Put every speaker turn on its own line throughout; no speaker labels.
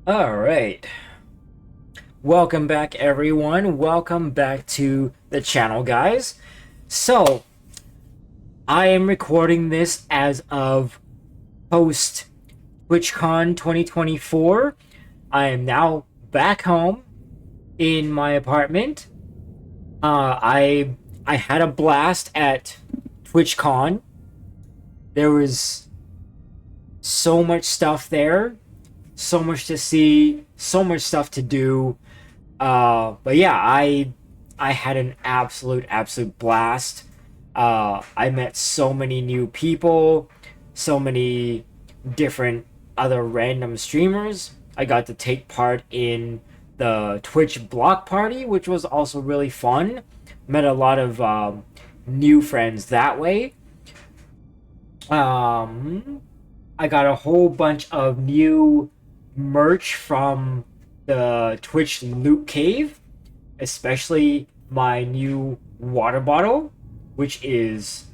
All right. Welcome back, everyone. Welcome back to the channel, guys. So, I am recording this as of post TwitchCon 2024. I am now back home in my apartment. I had a blast at TwitchCon. There was so much stuff there, so much to see, so much stuff to do. But yeah, I had an absolute blast. I met so many new people, so many different other random streamers. I got to take part in the Twitch block party, which was also really fun. Met a lot of new friends that way. Um, I got a whole bunch of new merch from the Twitch loot cave, especially my new water bottle, which is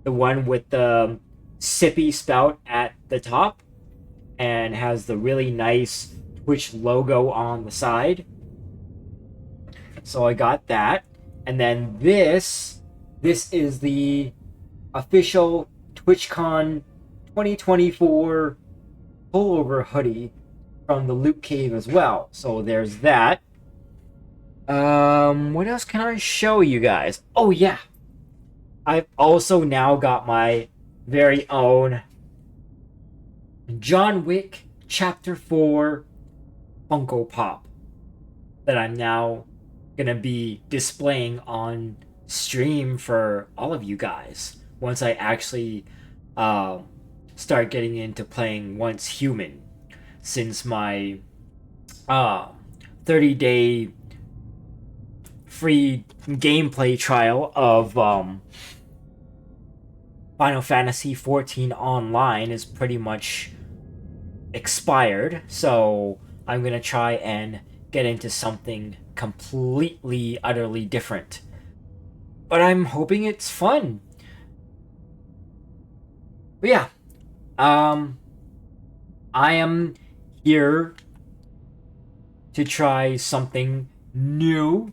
the one with the sippy spout at the top and has the really nice Twitch logo on the side. So I got that. And then this is the official TwitchCon 2024 pullover hoodie from the loot cave as well. So there's that. What else can I show you guys? Oh yeah, I've also now got my very own John Wick Chapter 4 Funko Pop that I'm now gonna be displaying on stream for all of you guys once I actually start getting into playing Once Human, since my 30-day free gameplay trial of Final Fantasy 14 Online is pretty much expired. So I'm gonna try and get into something completely, utterly different. But I'm hoping it's fun. But yeah, I am here to try something new.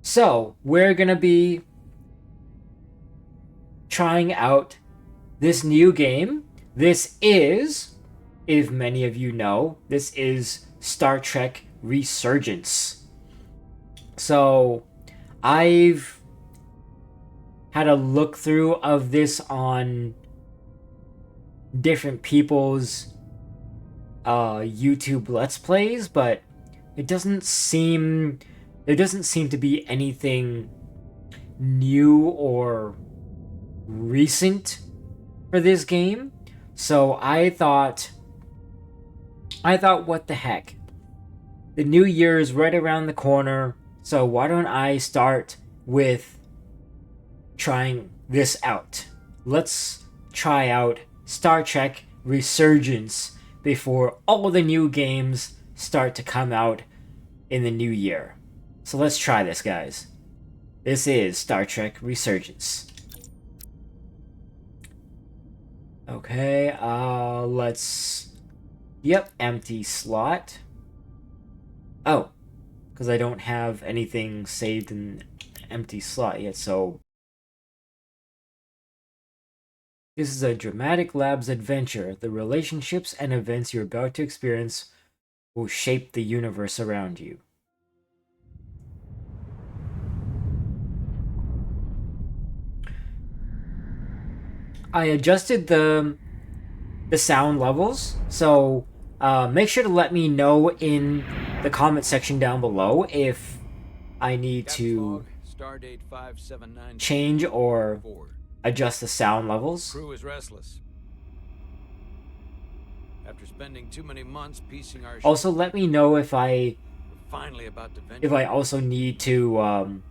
So, we're gonna be trying out this new game. This is, if many of you know, this is Star Trek Resurgence. So, I've had a look through of this on different people's YouTube Let's Plays, but it doesn't seem there doesn't seem to be anything new or recent for this game. So I thought what the heck? The new year is right around the corner, so why don't I start with trying this out? Let's try out Star Trek Resurgence before all the new games start to come out in the new year. So let's try this, guys. This is Star Trek Resurgence. Okay, let's... Yep, empty slot. Oh, because I don't have anything saved in empty slot yet, so... This is a dramatic lab's adventure. The relationships and events you're about to experience will shape the universe around you. I adjusted the sound levels, so make sure to let me know in the comment section down below if I need to change or adjust the sound levels.
Crew is restless. After spending too many months piecing our
Also, let me know if I
finally about to venture.
if I also need to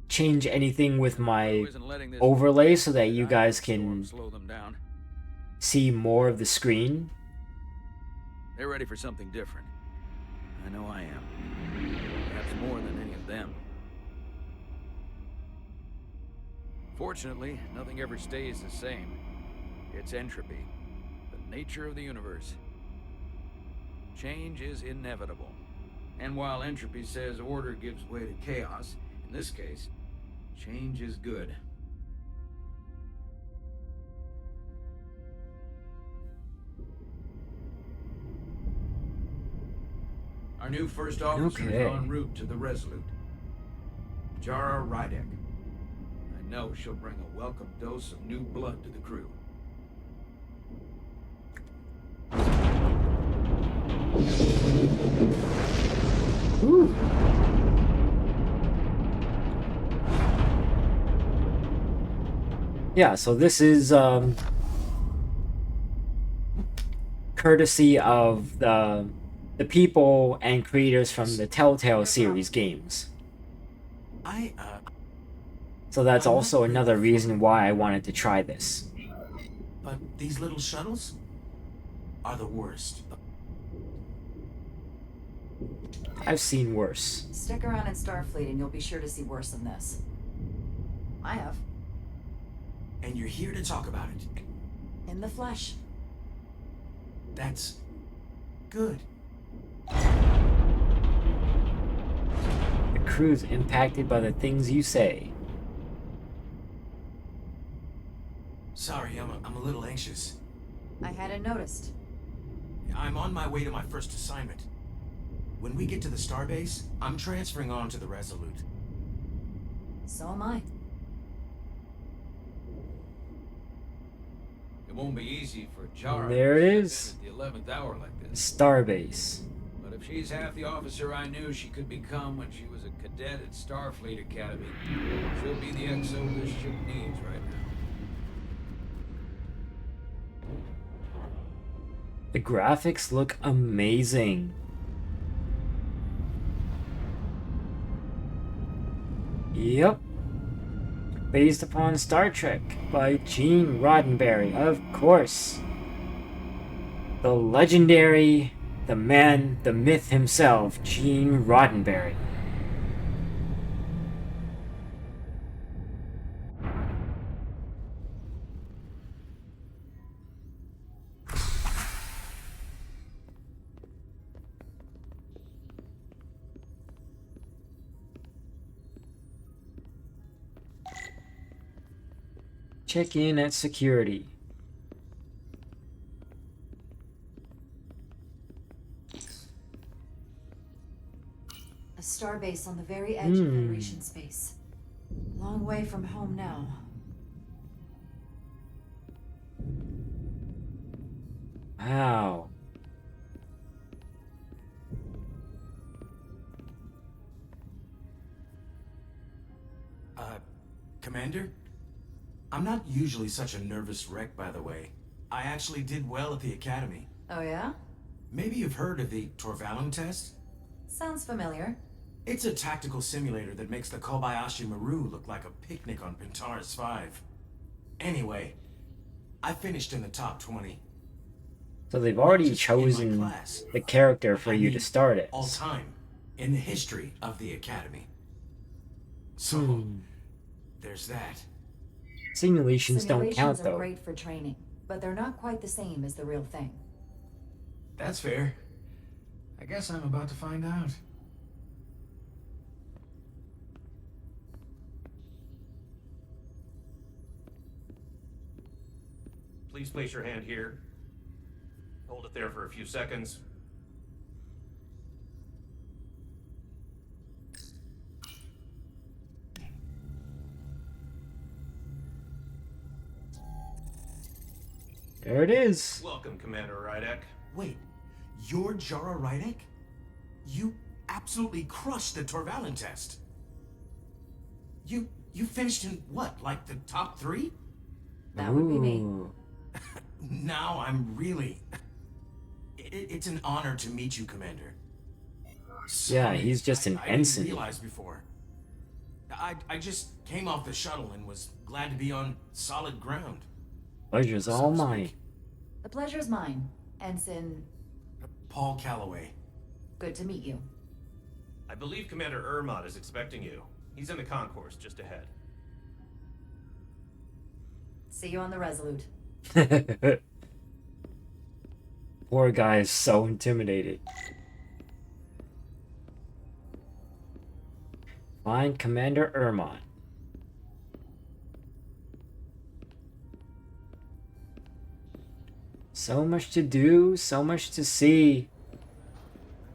change anything with my overlay so that you guys can see more of the screen.
They're ready for something different. I know I am. Perhaps more than any of them. Fortunately, nothing ever stays the same. It's entropy. The nature of the universe. Change is inevitable. And while entropy says order gives way to chaos, in this case, change is good. Our new first officer is en route to the Resolute. Jara Rydek. I know she'll bring a welcome dose of new blood to the crew.
Ooh. Yeah, so this is courtesy of the people and creators from the Telltale series games. So that's also another reason why I wanted to try this.
But these little shuttles are the worst.
I've seen worse.
Stick around in Starfleet and you'll be sure to see worse than this. I have.
And you're here to talk about it.
In the flesh.
That's good.
The crew's impacted by the things you say.
Sorry, I'm a little anxious.
I hadn't noticed.
I'm on my way to my first assignment. When we get to the starbase, I'm transferring on to the Resolute.
So am I.
It won't be easy for Jara.
There it is.
At the 11th hour like this.
Starbase.
But if she's half the officer I knew she could become when she was a cadet at Starfleet Academy, she'll be the XO this ship needs right now.
The graphics look amazing. Yep. Based upon Star Trek by Gene Roddenberry, of course. The legendary, the man, the myth himself, Gene Roddenberry. Check in at security.
A starbase on the very edge of Federation space. Long way from home now.
Wow.
Commander? I'm not usually such a nervous wreck, by the way. I actually did well at the Academy.
Oh yeah?
Maybe you've heard of the Torvalum test?
Sounds familiar.
It's a tactical simulator that makes the Kobayashi Maru look like a picnic on Pintaris 5. Anyway, I finished in the top 20.
So they've already
Just in my
chosen
class.
the character for
I
you
mean,
to start it.
all time in the history of the Academy. So, there's that.
Simulations don't count,
Simulations are
though.
great for training, but they're not quite the same as the real thing.
That's fair. I guess I'm about to find out.
Please place your hand here. Hold it there for a few seconds.
There it is.
Welcome, Commander Rydek.
Wait, you're Jara Rydek? You absolutely crushed the Torvalum test. You finished in what, like the top 3?
That would be me.
Ooh.
Now I'm really... It's an honor to meet you, Commander.
Yeah, he's just an
I
ensign.
didn't realize before. I just came off the shuttle and was glad to be on solid ground.
Pleasure's
So
all
to
mine.
speak.
The pleasure's mine. Ensign,
Paul Calloway.
good to meet you.
I believe Commander Ermont is expecting you. He's in the concourse just ahead.
See you on the Resolute.
Poor guy is so intimidated. Find Commander Ermont. So much to do, so much to see,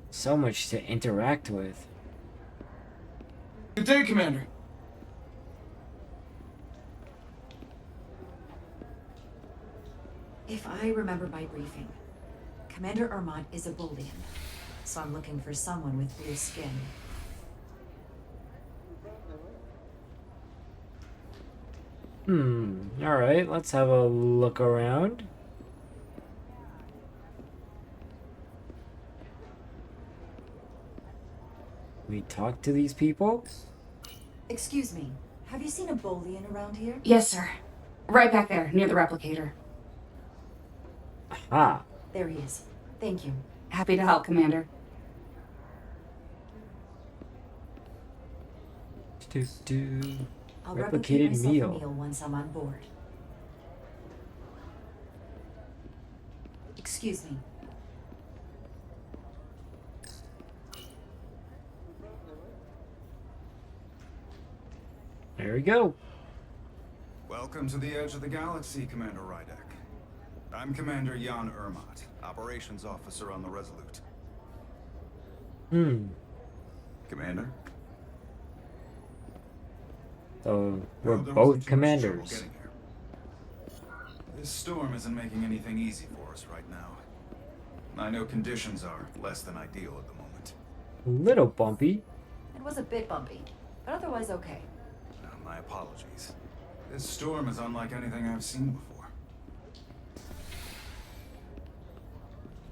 so much to interact with.
Good day, Commander.
If I remember my briefing, Commander Ermont is a Bolian, so I'm looking for someone with blue skin.
Alright, let's have a look around. We talk to these people?
Excuse me, have you seen a Bolian around here?
Yes, sir. Right back there, near the replicator.
Ah,
There he is. Thank you.
Happy to help, Commander.
I'll
Replicated
replicate myself
meal.
a meal once I'm on board. Excuse me.
There we go.
Welcome to the edge of the galaxy, Commander Rydek. I'm Commander Jan Ermont, Operations Officer on the Resolute. Commander?
So we're
Well, there was a
both
huge
commanders.
trouble getting here. This storm isn't making anything easy for us right now. I know conditions are less than ideal at the moment.
A little bumpy.
It was a bit bumpy, but otherwise okay.
My apologies. This storm is unlike anything I've seen before.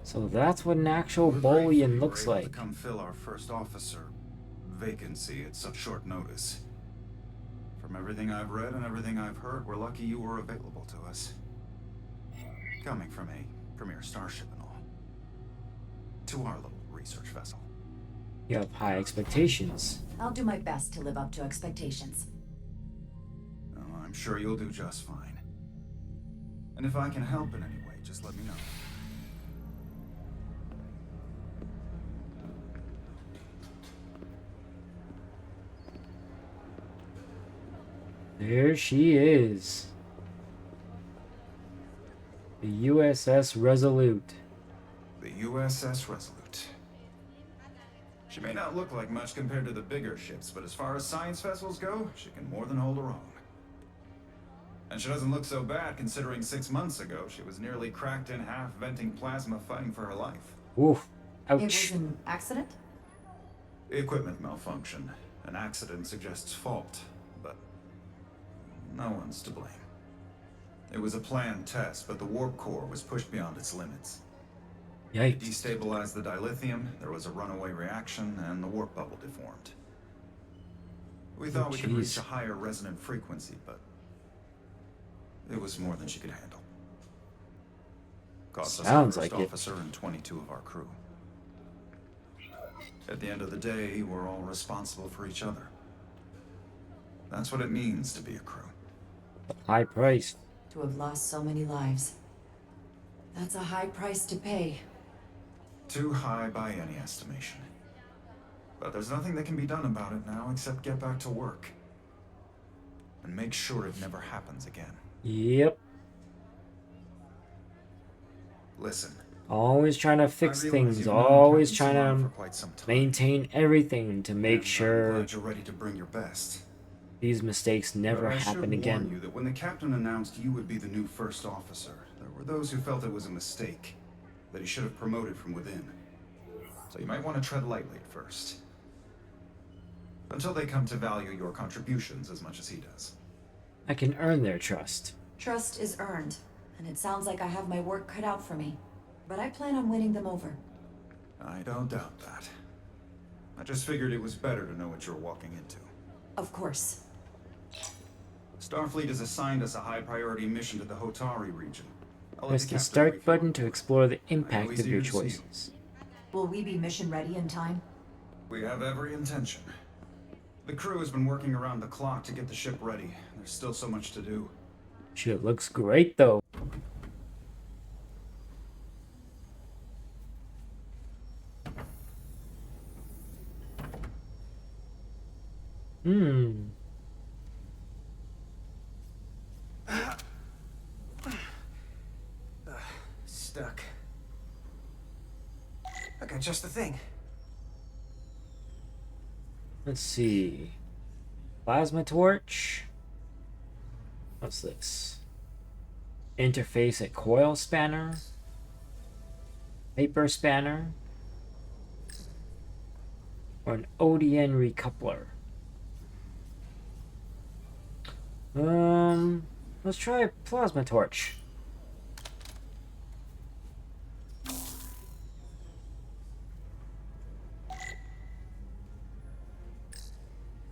So that's what an actual
We're grateful
Bolian
you
looks
were able
like.
to come fill our first officer vacancy at such short notice. From everything I've read and everything I've heard, we're lucky you were available to us. Coming from a premier starship and all. To our little research vessel.
You have high expectations.
I'll do my best to live up to expectations.
Oh, I'm sure you'll do just fine. And if I can help in any way, just let me know.
There she is. The USS Resolute.
The USS Resolute. She may not look like much compared to the bigger ships, but as far as science vessels go, she can more than hold her own. And she doesn't look so bad considering 6 months ago she was nearly cracked in half venting plasma fighting for her life.
Oof.
It
Ouch.
was an accident?
Equipment malfunction. An accident suggests fault, but no one's to blame. It was a planned test, but the warp core was pushed beyond its limits. It
Yikes.
destabilized the dilithium, there was a runaway reaction, and the warp bubble deformed. We thought we could reach
jeez.
a higher resonant frequency, but it was more than she could handle. Cost us
Sounds
our first
like it.
officer and 22 of our crew. At the end of the day, we're all responsible for each other. That's what it means to be a crew.
High price.
To have lost so many lives. That's a high price to pay.
Too high by any estimation. But there's nothing that can be done about it now except get back to work. And make sure it never happens again.
Yep.
Listen.
Always trying to
I
fix
realize
things.
you've known
Always
Captain
trying
Saran
to
for quite some time,
maintain everything to make
and I'm
sure
glad you're ready to bring your best.
these mistakes never
But I should
happen
warn
again.
you that when the captain announced you would be the new first officer, there were those who felt it was a mistake, that he should have promoted from within. So you might want to tread lightly at first. Until they come to value your contributions as much as he does.
I can earn their trust.
Trust is earned, and it sounds like I have my work cut out for me. But I plan on winning them over.
I don't doubt that. I just figured it was better to know what you're walking into.
Of course.
Starfleet has assigned us a high-priority mission to the Hotari region. I'll let
Press
the
the
captain
start
brief you
button
on
to
board.
explore the
I know
impact
he's
of your
eager to see you.
choices.
Will we be mission ready in time?
We have every intention. The crew has been working around the clock to get the ship ready. There's still so much to do.
Shit looks great though. Hmm.
Stuck. I got just the thing.
Let's see. Plasma torch. What's this? Interface at coil spanner. Paper spanner. Or an ODN recoupler. Let's try a plasma torch.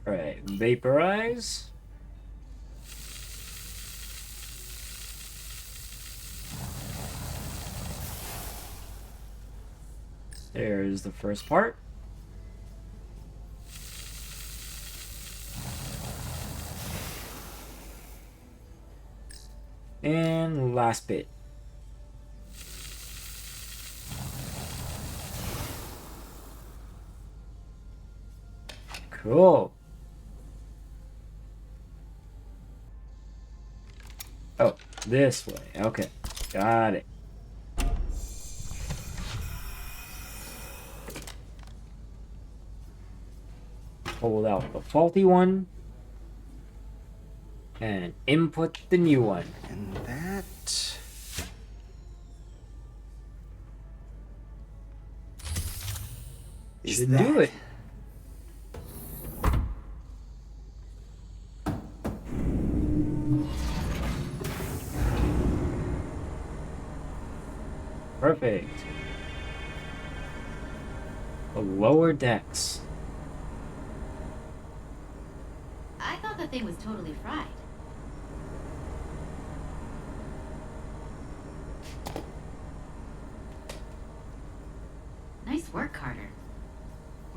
Alright, vaporize. There's the first part. And last bit. Cool. Oh, this way. Okay, got it. Hold out the faulty one. And input the new one.
And that...
Should do it. Perfect. The lower decks.
I thought the thing was totally fried. Nice work, Carter.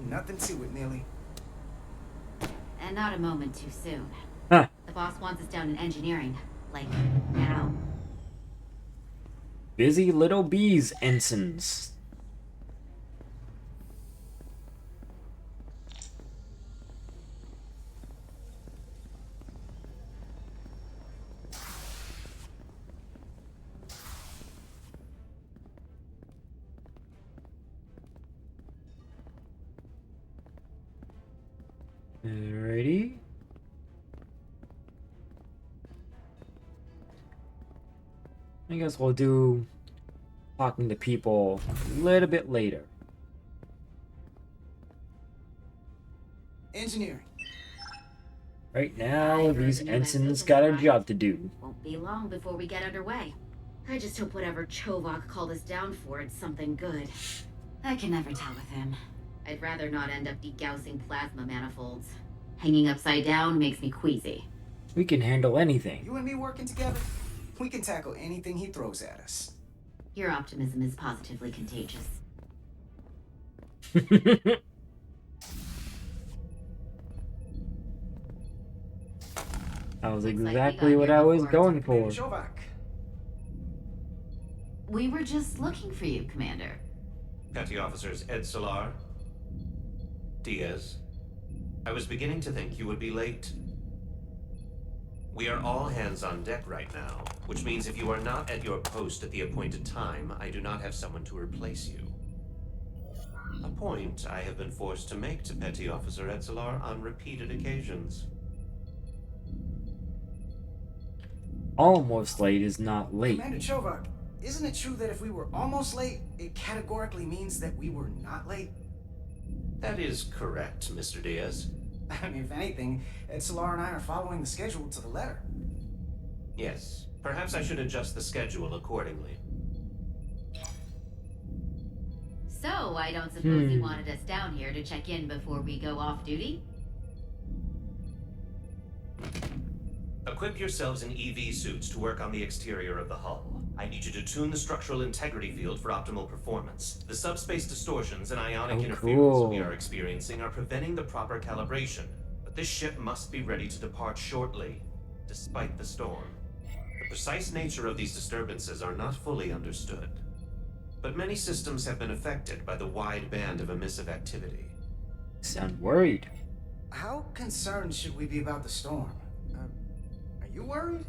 Nothing to it, Neely.
And not a moment too soon.
Huh.
The boss wants us down in engineering. Like, now.
Busy little bees, ensigns. Alrighty. I guess we'll do talking to people a little bit later.
Engineering.
Right now,
I heard
these
the new
ensigns
vessels
got a
arrived.
job to do.
Won't be long before we get underway. I just hope whatever Chovok called us down for is something good. I can never tell with him. I'd rather not end up degaussing plasma manifolds. Hanging upside down makes me queasy.
We can handle anything.
You and me working together, we can tackle anything he throws at us.
Your optimism is positively contagious.
That was
Looks like we
exactly
got
what
here
I was
before
going for.
Chovok.
We were just looking for you, Commander.
Petty Officers Ed Solar, Diaz. I was beginning to think you would be late. We are all hands on deck right now, which means if you are not at your post at the appointed time, I do not have someone to replace you. A point I have been forced to make to Petty Officer Etzelar on repeated occasions.
Almost late is not late.
Commander Chovok, isn't it true that if we were almost late, it categorically means that we were not late?
That is correct, Mr. Diaz.
I mean, if anything, Ed Solar and I are following the schedule to the letter.
Yes, perhaps I should adjust the schedule accordingly.
So, I don't suppose you wanted us down here to check in before we go off duty?
Equip yourselves in EV suits to work on the exterior of the hull. I need you to tune the structural integrity field for optimal performance. The subspace distortions and ionic interference we are experiencing are preventing the proper calibration. But this ship must be ready to depart shortly, despite the storm. The precise nature of these disturbances are not fully understood. But many systems have been affected by the wide band of emissive activity.
Sound worried.
How concerned should we be about the storm? Are you worried?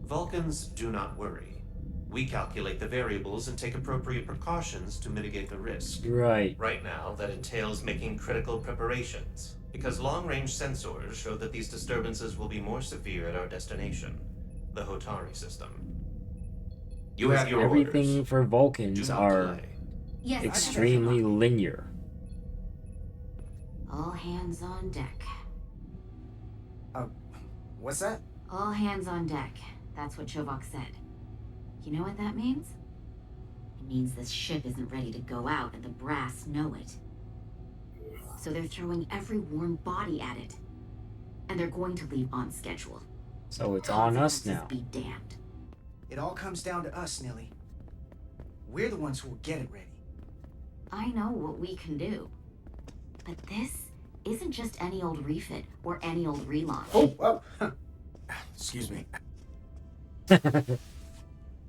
Vulcans do not worry. We calculate the variables and take appropriate precautions to mitigate the risk.
Right.
Right now, that entails making critical preparations, because long-range sensors show that these disturbances will be more severe at our destination, the Hotari system. You have your
Everything
orders.
for
Do
Vulcans
not
are
delay.
Yes,
extremely linear.
All hands on deck.
What's that?
All hands on deck. That's what Chovok said. You know what that means? It means this ship isn't ready to go out and the brass know it. So they're throwing every warm body at it. And they're going to leave on schedule.
So it's on us now.
Be damned.
It all comes down to us, Nilly. We're the ones who will get it ready.
I know what we can do. But this isn't just any old refit or any old relaunch.
Oh. Excuse me.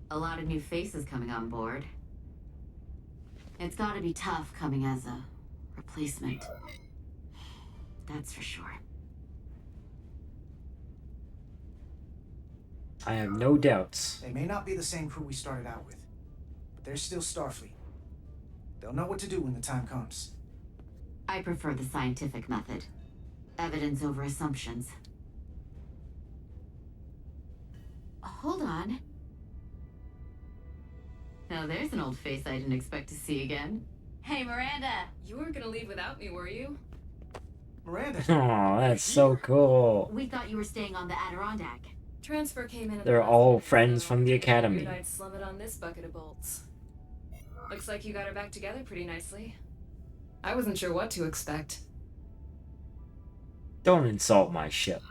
A lot of new faces coming on board. It's gotta be tough coming as a replacement. That's for sure.
I have no doubts.
They may not be the same crew we started out with, but they're still Starfleet. They'll know what to do when the time comes.
I prefer the scientific method. Evidence over assumptions. Hold on. Now there's an old face I didn't expect to see again. Hey, Miranda!
You weren't gonna leave without me, were you?
Miranda!
Oh, that's so cool.
We thought you were staying on the Adirondack.
Transfer came in. At
They're
the last
all
minute,
friends
so
from the
I
academy.
figured I'd slum it on this bucket of bolts. Looks like you got her back together pretty nicely. I wasn't sure what to expect.
Don't insult my ship.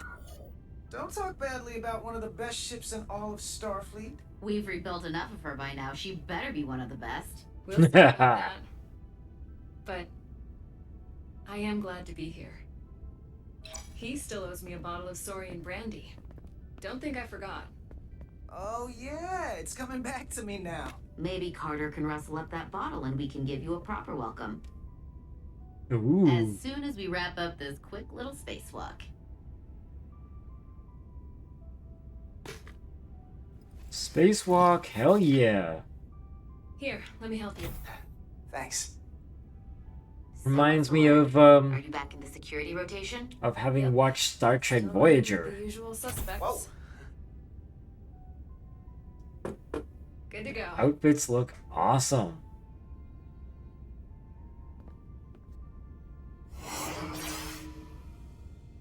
Don't talk badly about one of the best ships in all of Starfleet.
We've rebuilt enough of her by now. She better be one of the best.
We'll see about that. But I am glad to be here. He still owes me a bottle of Saurian brandy. Don't think I forgot.
Oh yeah, it's coming back to me now.
Maybe Carter can rustle up that bottle and we can give you a proper welcome.
Ooh.
As soon as we wrap up this quick little spacewalk.
Spacewalk, hell yeah.
Here, let me help you.
Thanks.
Reminds me of
Are you back in the security rotation?
of having
Yep.
watched Star Trek
Still
Voyager.
The usual suspects.
Whoa.
Good to go.
Outfits look awesome.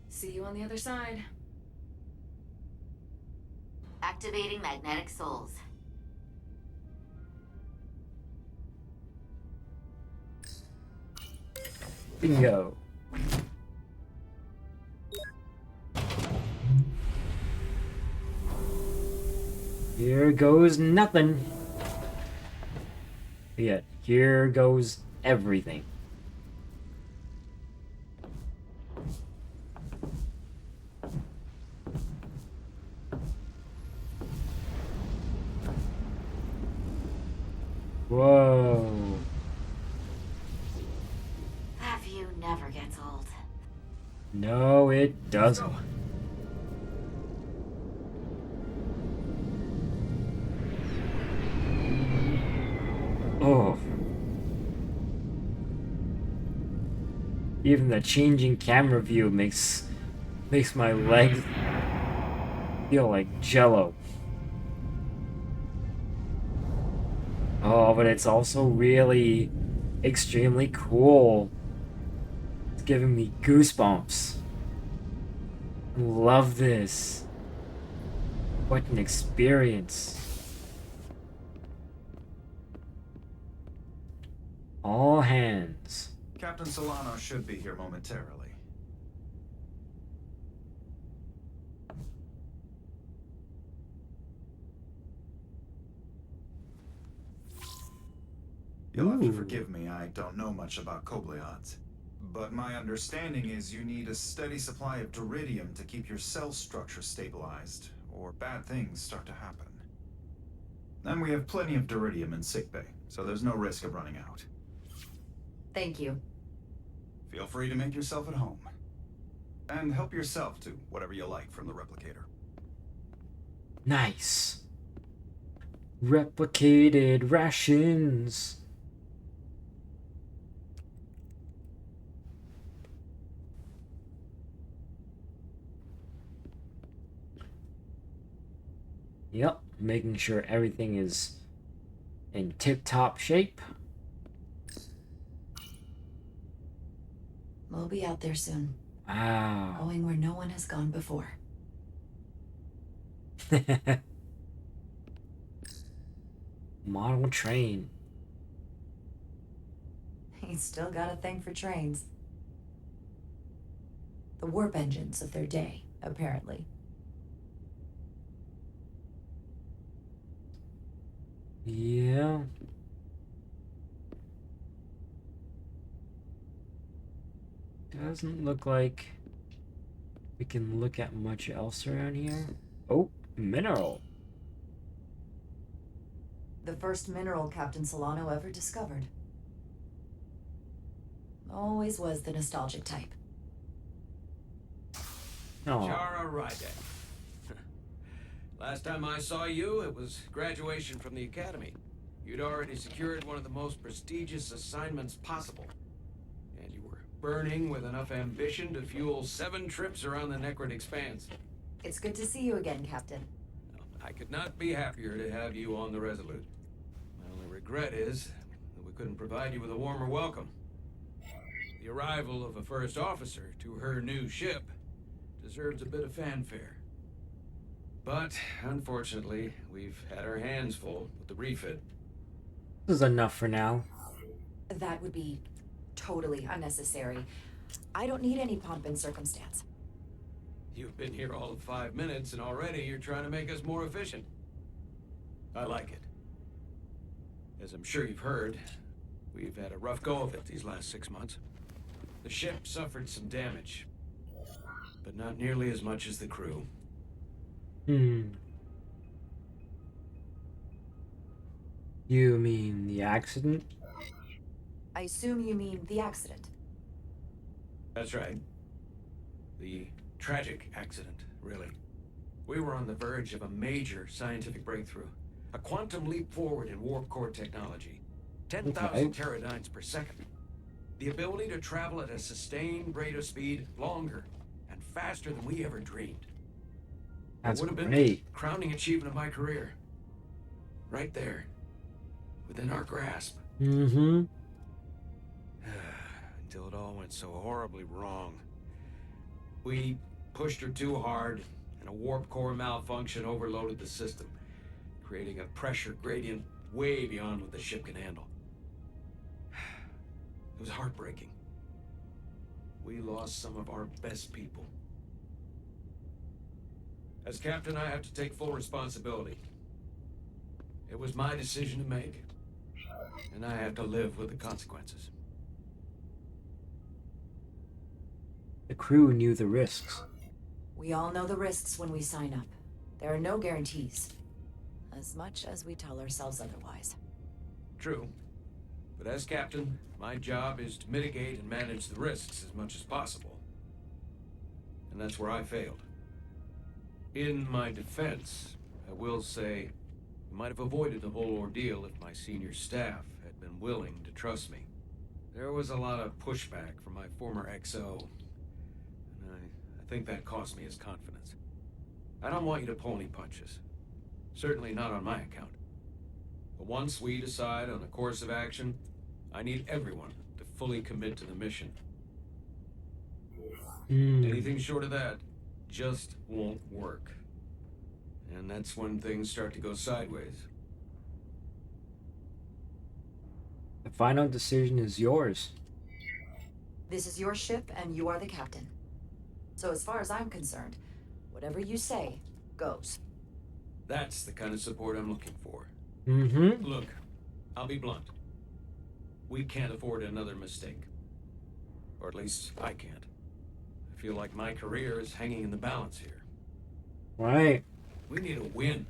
See you on the other side.
Activating magnetic souls.
Bingo. Here goes nothing. Yet, here goes everything. Whoa.
That view never gets old.
No, it doesn't. Oh. Even the changing camera view makes my legs feel like jello. Oh, but it's also really extremely cool. It's giving me goosebumps. Love this. What an experience. All hands.
Captain Solano should be here momentarily. You'll have to forgive me, I don't know much about Kobleods. But my understanding is you need a steady supply of duridium to keep your cell structure stabilized, or bad things start to happen. And we have plenty of duridium in sickbay, so there's no risk of running out.
Thank you.
Feel free to make yourself at home. And help yourself to whatever you like from the replicator.
Nice. Replicated rations. Yep, making sure everything is in tip-top shape.
We'll be out there soon.
Wow.
Going where no one has gone before.
Model train.
He's still got a thing for trains. The warp engines of their day, apparently.
Yeah. Doesn't look like we can look at much else around here. Oh, mineral.
The first mineral Captain Solano ever discovered. Always was the nostalgic type.
Oh.
Jara Rydek. Last time I saw you, it was graduation from the academy. You'd already secured one of the most prestigious assignments possible. And you were burning with enough ambition to fuel 7 trips around the Necron Expanse.
It's good to see you again, Captain.
I could not be happier to have you on the Resolute. My only regret is that we couldn't provide you with a warmer welcome. The arrival of a first officer to her new ship deserves a bit of fanfare. But, unfortunately, we've had our hands full with the refit.
This is enough for now.
That would be totally unnecessary. I don't need any pomp and circumstance.
You've been here all of 5 minutes, and already you're trying to make us more efficient. I like it. As I'm sure you've heard, we've had a rough go of it these last 6 months. The ship suffered some damage, but not nearly as much as the crew.
You mean the accident?
I assume you mean the accident.
That's right. The tragic accident, really. We were on the verge of a major scientific breakthrough. A quantum leap forward in warp core technology. 10,000 teradynes per second. The ability to travel at a sustained rate of speed longer and faster than we ever dreamed.
That's
it would have been
great.
the crowning achievement of my career. Right there. Within our grasp.
Mm-hmm.
Until it all went so horribly wrong. We pushed her too hard, and a warp core malfunction overloaded the system, creating a pressure gradient way beyond what the ship can handle. It was heartbreaking. We lost some of our best people. As captain, I have to take full responsibility. It was my decision to make, and I have to live with the consequences.
The crew knew the risks.
We all know the risks when we sign up. There are no guarantees. As much as we tell ourselves otherwise.
True. But as captain, my job is to mitigate and manage the risks as much as possible. And that's where I failed. In my defense, I will say we might have avoided the whole ordeal if my senior staff had been willing to trust me. There was a lot of pushback from my former XO, and I think that cost me his confidence. I don't want you to pull any punches. Certainly not on my account. But once we decide on a course of action, I need everyone to fully commit to the mission. Anything short of that just won't work. And that's when things start to go sideways.
The final decision is yours.
This is your ship and you are the captain. So as far as I'm concerned, whatever you say goes.
That's the kind of support I'm looking for.
Mm-hmm.
Look, I'll be blunt. We can't afford another mistake. Or at least I can't. I feel like my career is hanging in the balance here.
Right.
We need a win.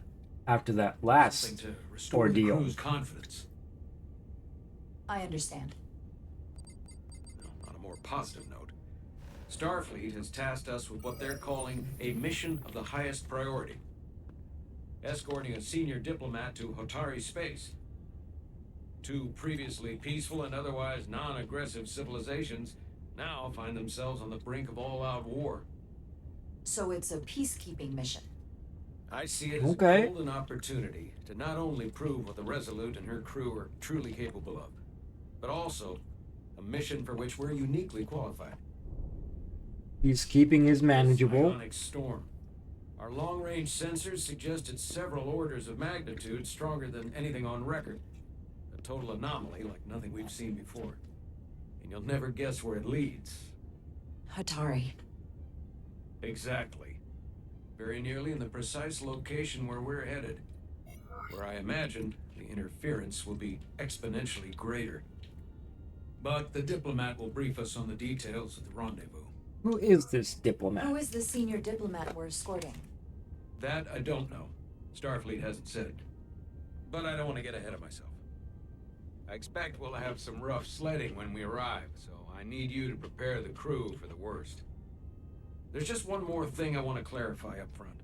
After that last
Something to restore the
ordeal.
crew's confidence.
I understand.
On a more positive note, Starfleet has tasked us with what they're calling a mission of the highest priority. Escorting a senior diplomat to Hotari space. Two previously peaceful and otherwise non-aggressive civilizations now find themselves on the brink of all-out war.
So it's a peacekeeping mission.
I see it as a golden opportunity to not only prove what the Resolute and her crew are truly capable of, but also a mission for which we're uniquely qualified.
Peacekeeping is manageable.
Ionic storm. Our long-range sensors suggested several orders of magnitude stronger than anything on record. A total anomaly like nothing we've seen before. And you'll never guess where it leads.
Hatari.
Exactly. Very nearly in the precise location where we're headed. Where I imagine the interference will be exponentially greater. But the diplomat will brief us on the details of the rendezvous.
Who is this diplomat?
Who is the senior diplomat we're escorting?
That I don't know. Starfleet hasn't said. But I don't want to get ahead of myself. I expect we'll have some rough sledding when we arrive, so I need you to prepare the crew for the worst. There's just one more thing I want to clarify up front.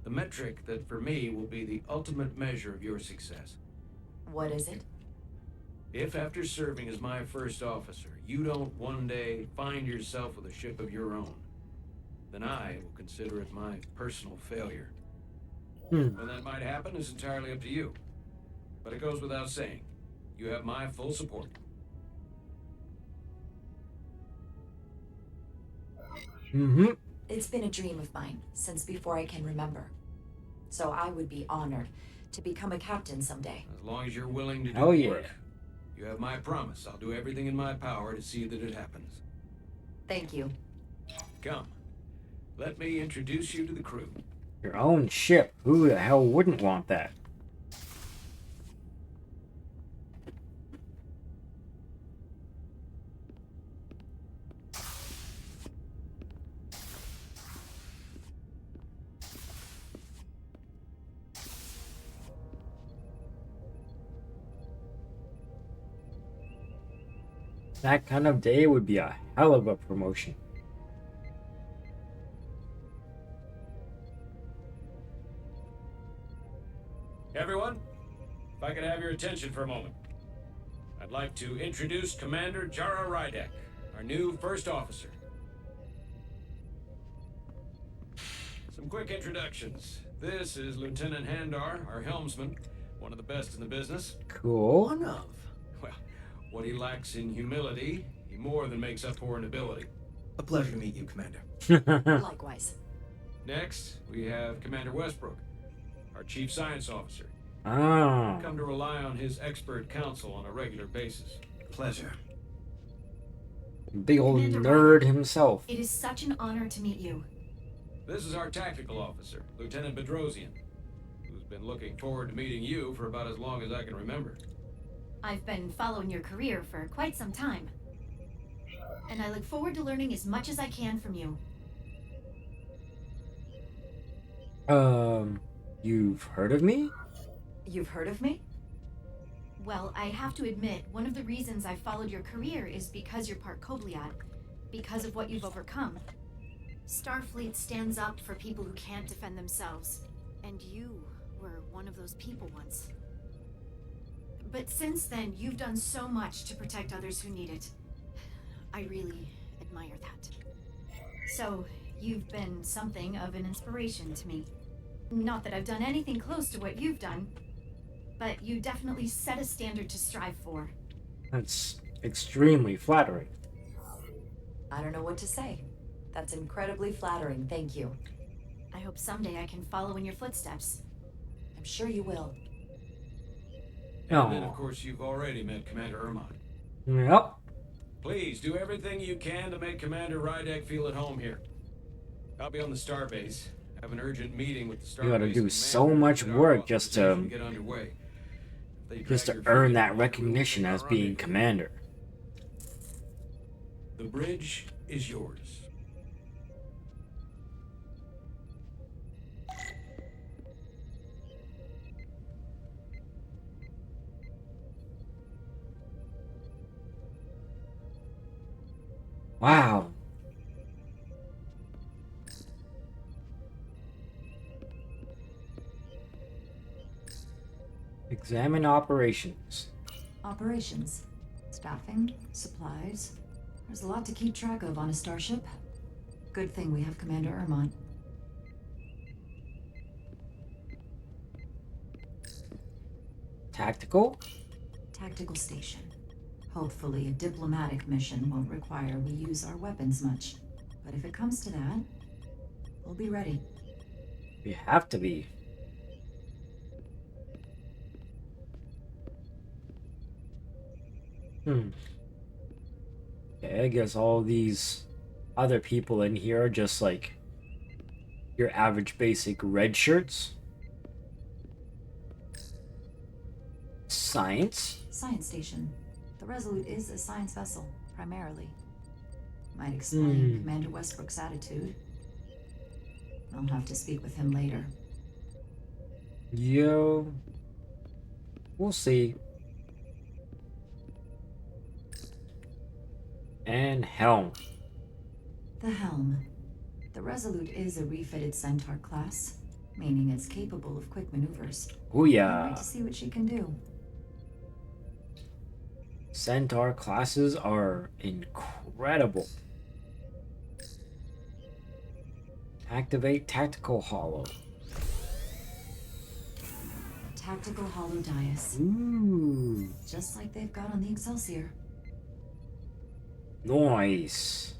The metric that for me will be the ultimate measure of your success.
What is it?
If after serving as my first officer, you don't one day find yourself with a ship of your own, then I will consider it my personal failure. When that might happen is entirely up to you. But it goes without saying, you have my full support.
It's been a dream of mine since before I can remember. So I would be honored to become a captain someday.
As long as you're willing to do
Oh,
the
yeah.
work. You have my promise. I'll do everything in my power to see that it happens.
Thank you.
Come. Let me introduce you to the crew.
Your own ship. Who the hell wouldn't want that? That kind of day would be a hell of a promotion.
Everyone, if I could have your attention for a moment. I'd like to introduce Commander Jara Rydek, our new first officer. Some quick introductions. This is Lieutenant Handar, our helmsman, one of the best in the business.
Cool.
One of. Well, what he lacks in humility, he more than makes up for in ability.
A pleasure to meet you, Commander.
Likewise.
Next, we have Commander Westbrook, our Chief Science Officer.
Ah.
Come to rely on his expert counsel on a regular basis.
Pleasure.
Big old
Commander
nerd
Ryan,
himself.
It is such an honor to meet you.
This is our tactical officer, Lieutenant Bedrosian, who's been looking forward to meeting you for about as long as I can remember.
I've been following your career for quite some time. And I look forward to learning as much as I can from you.
You've heard of me?
You've heard of me?
Well, I have to admit, one of the reasons I followed your career is because you're part Kobliad, because of what you've overcome. Starfleet stands up for people who can't defend themselves, and you were one of those people once. But since then, you've done so much to protect others who need it. I really admire that. So, you've been something of an inspiration to me. Not that I've done anything close to what you've done, but you definitely set a standard to strive for.
That's extremely flattering.
I don't know what to say. That's incredibly flattering, thank you.
I hope someday I can follow in your footsteps.
I'm sure you will.
And then, of course, you've already met Commander Ermont.
Yep.
Please, do everything you can to make Commander Rydek feel at home here. I'll be on the starbase. I have an urgent meeting with the starbase.
You gotta do
commander
so much
get our
work just to
authorization get underway. If they drag your
earn
feet,
that
we'll
recognition
our
as being
rendezvous.
commander.
The bridge is yours.
Wow. Examine operations.
Operations. Staffing. Supplies. There's a lot to keep track of on a starship. Good thing we have Commander Ermont.
Tactical?
Tactical station. Hopefully a diplomatic mission won't require we use our weapons much. But if it comes to that, we'll be ready.
We have to be. Okay, I guess all these other people in here are just like your average basic red shirts. Science?
Science station. The Resolute is a science vessel, primarily. Might explain Commander Westbrook's attitude. I'll have to speak with him later.
Yo. We'll see. And helm.
The helm. The Resolute is a refitted Centaur class, meaning it's capable of quick maneuvers.
Oh yeah.
Can't wait to see what she can do.
Centaur classes are incredible. Activate tactical hollow.
Tactical hollow dais.
Ooh.
Just like they've got on the Excelsior.
Nice.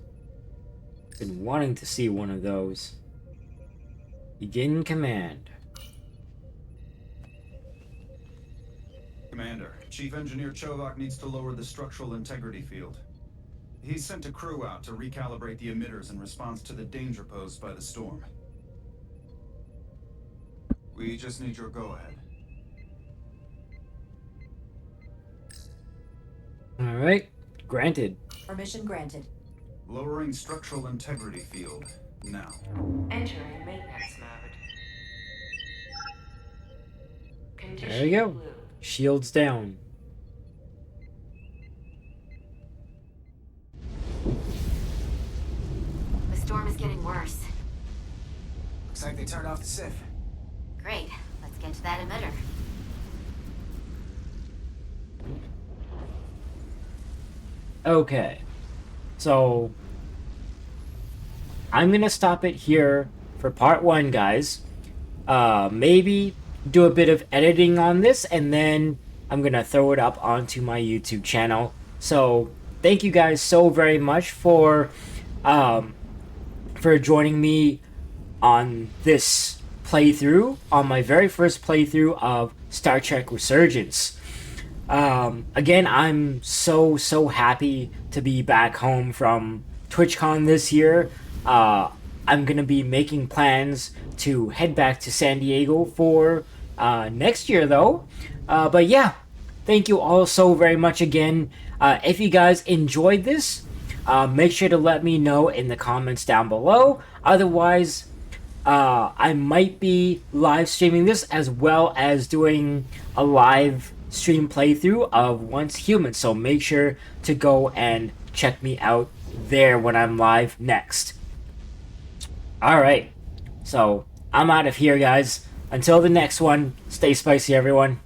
Been wanting to see one of those. Begin command.
Commander, Chief Engineer Chovak needs to lower the structural integrity field. He's sent a crew out to recalibrate the emitters in response to the danger posed by the storm. We just need your go-ahead.
Alright, granted.
Permission granted.
Lowering structural integrity field, now.
Entering maintenance mode. Condition
There you go.
blue.
Shields down.
The storm is getting worse.
Looks like they turned off the SIF.
Great. Let's get to that emitter.
Okay. So I'm gonna stop it here for part 1, guys. Maybe do a bit of editing on this, and then I'm gonna throw it up onto my YouTube channel. So thank you guys so very much for joining me on this playthrough, on my very first playthrough of Star Trek Resurgence. Again, I'm so happy to be back home from TwitchCon this year. I'm gonna be making plans to head back to San Diego for next year, though. But yeah, thank you all so very much again. If you guys enjoyed this, make sure to let me know in the comments down below. Otherwise, I might be live streaming this as well as doing a live stream playthrough of Once Human. So make sure to go and check me out there when I'm live next. Alright, so I'm out of here, guys. Until the next one, stay spicy, everyone.